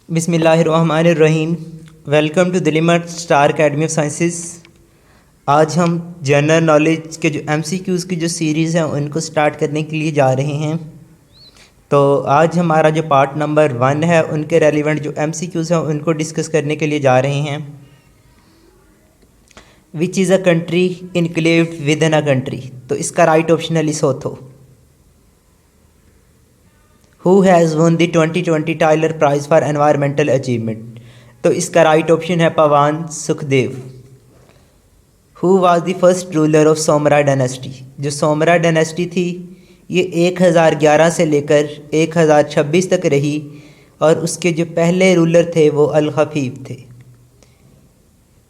बिस्मिल्लाहिर्रहमानिर्रहीम। Welcome to Delhi mart star academy of sciences. आज हम जनरल नॉलेज के जो एमसीक्यूज़ की जो सीरीज़ हैं उनको स्टार्ट करने के लिए जा रहे हैं। तो आज हमारा जो पार्ट नंबर 1 है उनके रेलिवेंट जो एमसीक्यूज़ हैं उनको डिस्कस करने के लिए जा रहे हैं। Which is a country enclaved within a country, तो इसका राइट ऑप्शन है Lesotho. Who has won the 2020 Tyler prize for environmental achievement, तो इसका राइट ऑप्शन है Pavan Sukhdev. Who was the first ruler of Soomra dynasty, जो सोमरा डायनेस्टी थी ये 1011 से लेकर 1026 तक रही और उसके जो पहले रूलर थे वो अल खफीफ थे।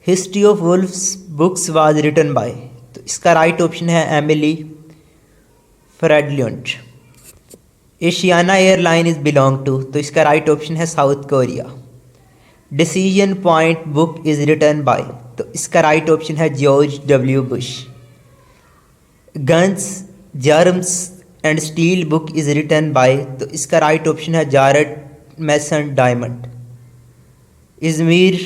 History of wolves books was written by, तो इसका राइट ऑप्शन है Emily Fridlund. Asiana airline is belong to, तो इसका राइट ऑप्शन है South Korea. Decision point book is written by, तो इसका राइट ऑप्शन है George W Bush. Guns germs and steel book is written by, तो इसका right option है Jared Mason Diamond. Izmir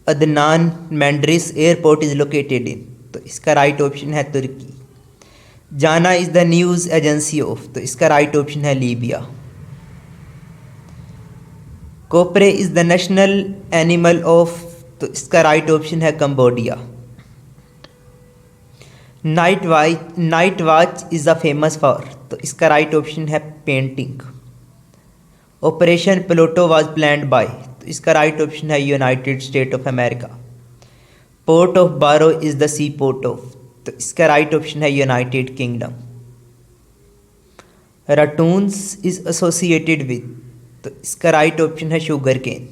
Adnan Menderes airport is located in, तो इसका right option है तुर्की। JANA is the news agency of, तो इसका right option है Libya. Kouprey is the national animal of, तो इसका राइट ऑप्शन है Cambodia. Night watch is the famous for, तो इसका राइट ऑप्शन है painting. Operation Pluto was planned by, तो इसका राइट ऑप्शन है United State of America. Port of Barrow is the sea port of, तो इसका right option है United Kingdom. Ratoons is associated with, तो इसका राइट ऑप्शन है sugar cane.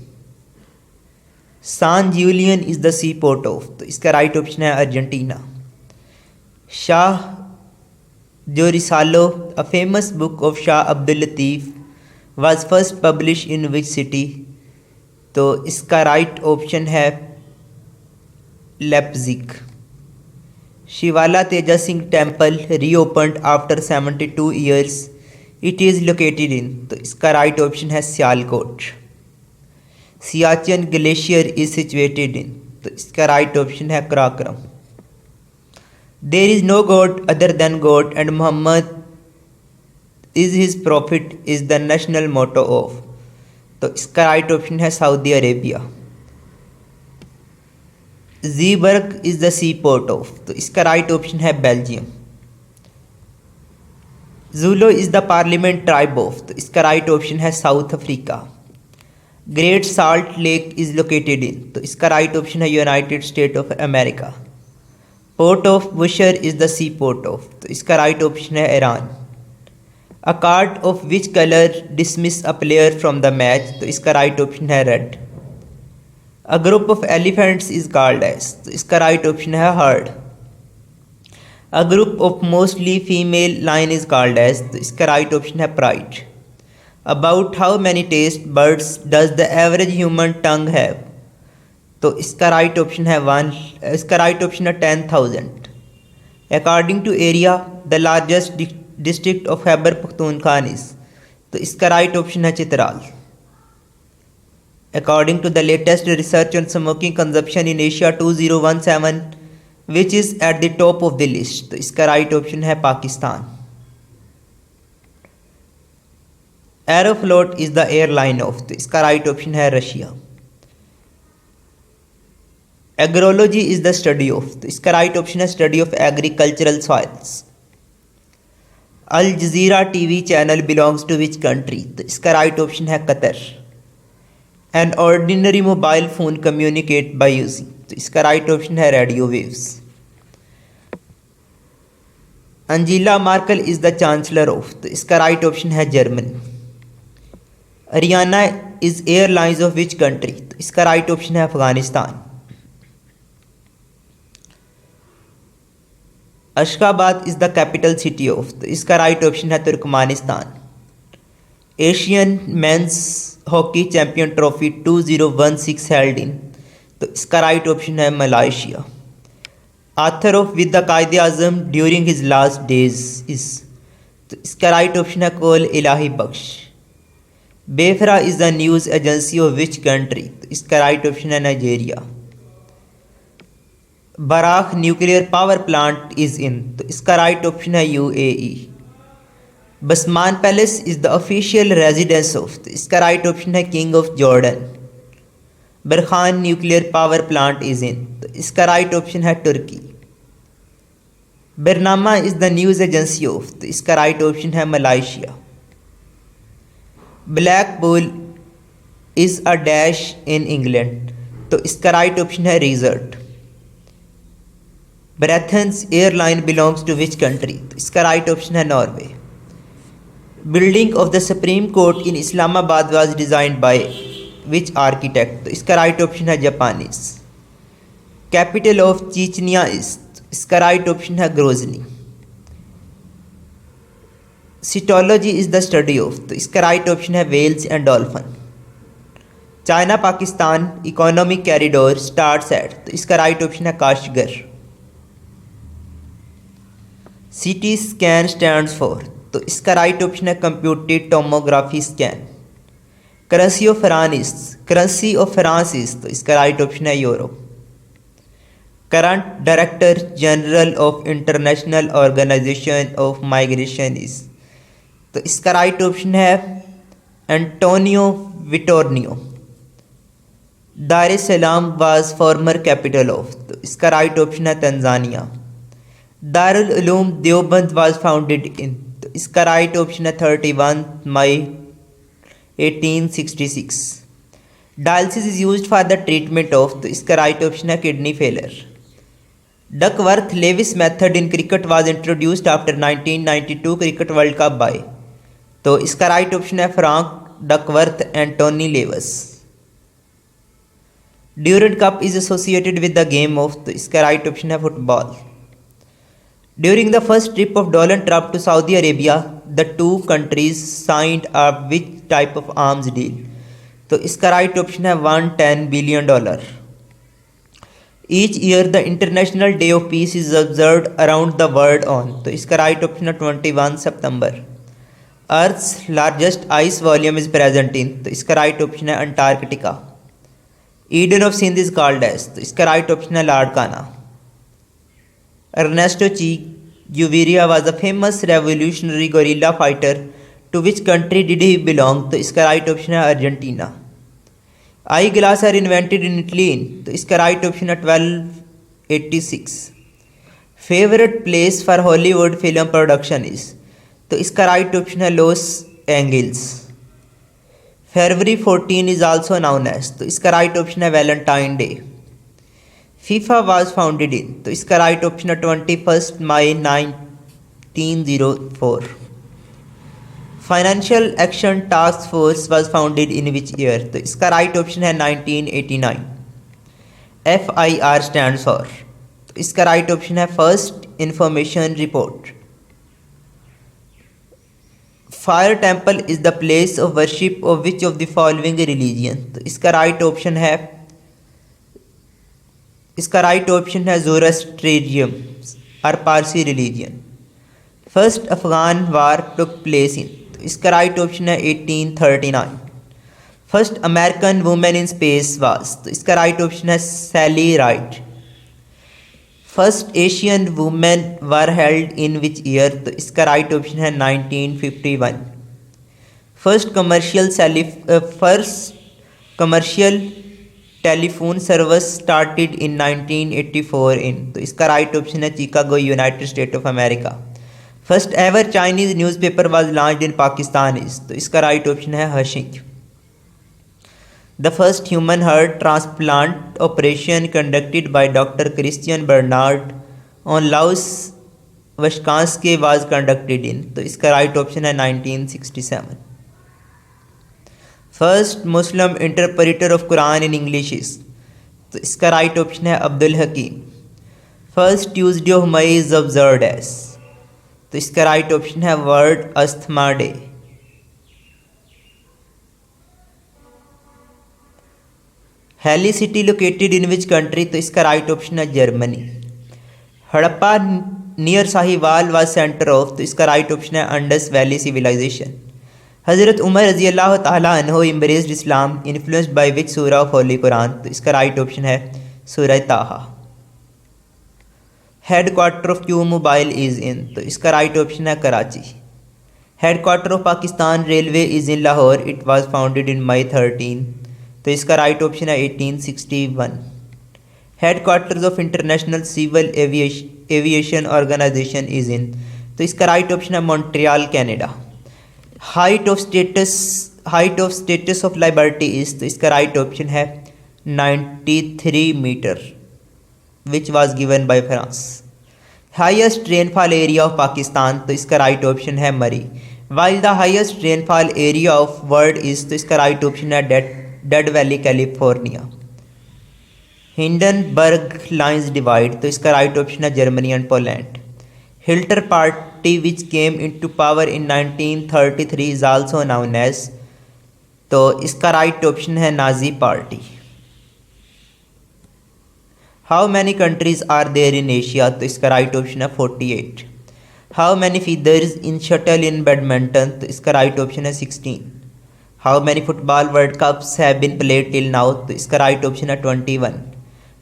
San Julian is the sea port of, तो इसका right option है Argentina. Shah Jo Risalo a famous book of Shah Abdul Latif was first publish in which city, तो इसका right option है Leipzig. Shivala Teja Singh temple reopened after 72 years, it is located in, तो इसका right option है Sialkot. Siachen glacier is situated in, तो इसका राइट ऑप्शन है Karakoram. There is no god other than god and Mohammad is his prophet is the national motto of, तो इसका right option है Saudi Arabia. Zeebrugge is the sea port of, तो इसका right option है Belgium. Zulu is the parliament tribe of, तो इसका right option है South Africa. Great Salt Lake is located in, तो इसका राइट ऑप्शन है United State of America. Port of Bushehr is the sea port of, तो इसका right option है Iran. A card of which colour dismiss a player from the match, तो इसका right option है red. A group of elephants is called as, तो इसका right option है herd. A group of mostly female lion is called as, तो इसका right option है pride. About how many taste buds does the average human tongue have, तो इसका right option है 1, इसका राइट ऑप्शन है 10,000। According to area the largest district of Khyber Pakhtunkhwa is, तो इसका राइट ऑप्शन है Chitral. According to the latest research on smoking consumption in Asia 2017, which is at the top of the list, तो इसका right option है Pakistan. Aeroflot is the airline of, तो इसका right option है Russia. Agrology is the study of, तो इसका right option है study of agricultural soils. Al Jazeera TV channel belongs to which country, तो इसका राइट ऑप्शन है Qatar. An ordinary mobile phone communicate by using, तो इसका right option है radio waves. Angela Merkel is the chancellor of, तो इसका right option है Germany. Ariana is airlines of which country, तो इसका राइट ऑप्शन है Afghanistan. Ashgabat is the capital city of, तो इसका राइट ऑप्शन है Turkmenistan. Asian men's hockey champion trophy 2016 held in, तो इसका राइट ऑप्शन है Malaysia. Author of with the Quaid e Azam during his last days is, तो इसका राइट ऑप्शन है कोल इलाही बख्श। बेफरा is the news agency of which country? तो इसका राइट ऑप्शन है Nigeria. Barakah nuclear power plant is in? तो इसका राइट ऑप्शन है UAE. Basman palace is the official residence of? तो इसका राइट ऑप्शन है king of Jordan. Barkhan nuclear power plant is in? तो इसका राइट ऑप्शन है तुर्की। Bernama is the news agency of? तो इसका राइट ऑप्शन है Malaysia. Black bull is a dash in England? तो इसका राइट ऑप्शन है resort. Braathens airline belongs to which country? तो इसका राइट ऑप्शन है Norway. Building of the supreme court in Islamabad was designed by which architect? तो इसका right option है Japanese. Capital of Chechnya is? इसका राइट ऑप्शन है Grozny. Cetology is the study of? तो इसका राइट ऑप्शन है whales and dolphin. China Pakistan economic corridor starts at? तो इसका राइट ऑप्शन है Kashgar. CT scan stands for? तो इसका राइट ऑप्शन है computed tomography scan. Currency of France is? तो इसका राइट ऑप्शन है euro. Current director general of International Organization of Migration is? तो इसका राइट ऑप्शन है Antonio Vitorino. Dar es Salaam was former capital of? तो इसका right option है Tanzania. Darul Uloom Deoband was founded in? तो इसका राइट ऑप्शन है 31 मई 1866। Dialysis is used for the treatment of? तो इसका राइट ऑप्शन है kidney failure. Duckworth Levi's method in cricket was introduced after 1992 cricket World Cup by? तो इसका राइट ऑप्शन है Frank Duckworth and Tony Lewis. Durand Cup is associated with the game of? तो इसका right option है football. During the first trip of Donald Trump to Saudi Arabia, the two countries signed a which type of arms deal? तो इसका right option है $110 billion। Each year the International Day of Peace is observed around the world on? तो इसका right option है 21 सितंबर। Earth's largest ice volume is present in? तो इसका right option है Antarctica. Eden of Sindh is called as? तो इसका right option है Larkana. Ernesto Che Guevara was a famous revolutionary guerrilla fighter. To which country did he belong? तो इसका right option है Argentina. Eye glass are invented in Italy? तो इसका right option है 1286। Favourite place for Hollywood film production is? तो इसका right option है Los Angeles. February 14 is also known as? तो इसका राइट ऑप्शन है Valentine Day. FIFA was founded in? तो इसका राइट ऑप्शन है 21 मई 1904। Financial Action Task Force was founded in which year? तो इसका राइट ऑप्शन है 1989। FIR stands for? तो इसका राइट ऑप्शन है first information report. Fire temple is the place of worship of which of the following religion? तो इसका right option है Zoroastrianism और Parsi religion. First Afghan war took place in? तो इसका राइट ऑप्शन है 1839। First American women in space was? तो इसका right option है Sally Ride. First Asian women were held in which year? तो इसका राइट ऑप्शन है 1951। First commercial telephone service started in 1984 in? तो इसका राइट ऑप्शन है Chicago, United State of America. First ever Chinese newspaper was launched in Pakistan is? तो इसका right option है हशिंग। The first human heart transplant operation conducted by doctor Christiaan Barnard on Louis Washkansky was conducted in? तो इसका right option है 1967। First Muslim interpreter of Quran in English is? तो इसका right option है Abdul Hakeem. First Tuesday of May is observed as? तो इसका right option है World Asthma Day. Halle city located in which country? तो इसका राइट ऑप्शन है Germany. Harappa near Sahiwal was centre of? तो इसका राइट ऑप्शन है अंडस वैली सिविलाइजेशन। हज़रत उमर रज़ी अल्लाह ताला अन्हो embraced Islam influenced by which सूरा ऑफ होली कुरान। तो इसका राइट ऑप्शन है सूरह ताहा। Head quarter of Q mobile is in. तो इसका राइट ऑप्शन है Karachi. Head quarter of Pakistan railway is in Lahore. It was founded इन मई 13। तो इसका राइट ऑप्शन है 1861। Head quarters of international civil aviation organisation is in. तो इसका राइट ऑप्शन है Montreal Canada. Height of status of liberty is. तो इसका right option है 93 metre which was given by France. Highest rainfall area of Pakistan. तो इसका right option है Murree. While the highest rainfall area of world is. तो इसका right option है Death Valley California. Hindenburg lines divide. तो इसका राइट ऑप्शन है Germany and Poland. Hitler party which came into power in 1933 is also known as. तो इसका right option है Nazi party. How many countries are there in Asia. तो इसका right option है 48। How many feathers in shuttle in badminton. तो इसका right option है 16। How many football World Cups have been played till now. तो इसका right option है 21।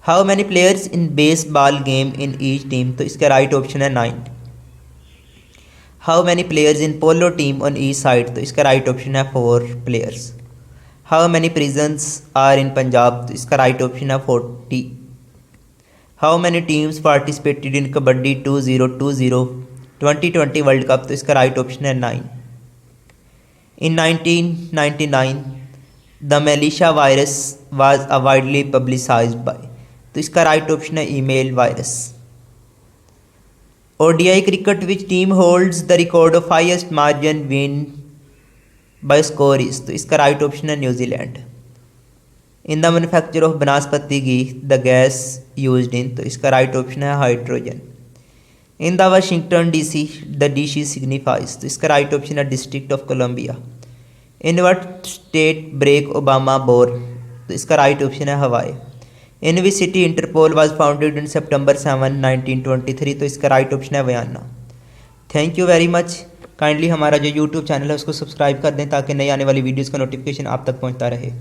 How many players in baseball game in each team. तो इसका right option है 9। How many players in polo team on each side. तो इसका right option है 4 players. How many prisons are in Punjab. तो इसका राइट ऑप्शन है 40। How many teams participated in kabaddi 2020 world cup. तो इसका राइट ऑप्शन है 9। इन 1999 the Melisha virus was widely publicised bye. तो इसका राइट ऑप्शन है email virus. ODI cricket which team holds the record of highest margin win bye score is. तो इसका right option है New Zealand. In the manufacture of बनास्पति ghee the gas used in. तो इसका right option है hydrogen. In the Washington DC the DC signifies. तो इसका right option है district of Columbia. In what state Barack Obama born. तो इसका right option है Hawaii. In which city Interpol was founded in September 7, 1923। तो इसका right option है Vienna. Thank you very much. Kindly हमारा जो यूट्यूब चैनल है उसको सब्सक्राइब कर दें ताकि नई आने वाली वीडियोज़ का नोटिफिकेशन आप तक पहुंचता रहे।